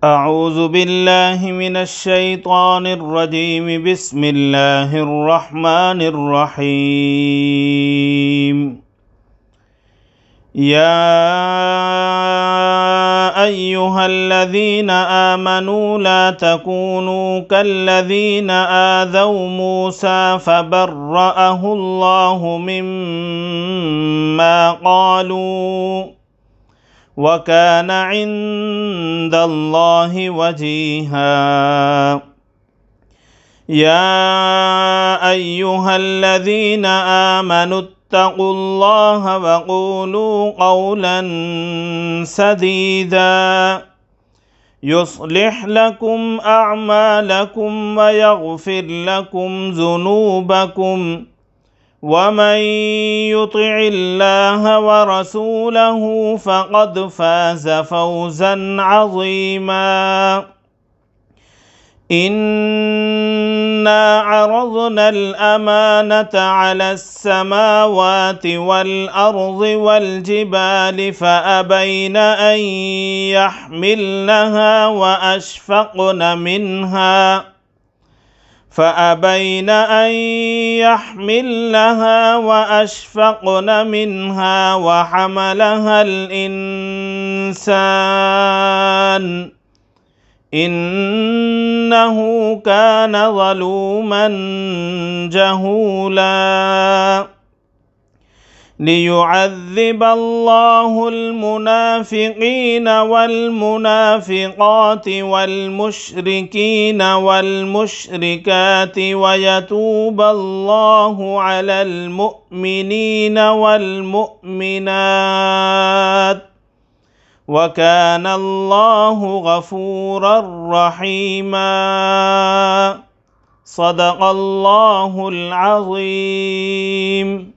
أعوذ بالله من الشيطان الرجيم. بسم الله الرحمن الرحيم. يا أيها الذين آمنوا لا تكونوا كالذين آذوا موسى فبرأه الله مما قالوا وكان عند الله وجيها. يا أيها الذين آمنوا اتقوا الله وقولوا قولا سديدا يصلح لكم أعمالكم ويغفر لكم ذنوبكم ومن يطع الله ورسوله فقد فاز فوزا عظيما. إنا عرضنا الأمانة على السماوات والأرض والجبال فأبين أن يحملنها وأشفقن منها وحملها الإنسان إنه كان ظلوما جهولا. ليعذب الله المنافقين والمنافقات والمشركين والمشركات ويتوب الله على المؤمنين والمؤمنات وكان الله غفورا رحيما. صدق الله العظيم.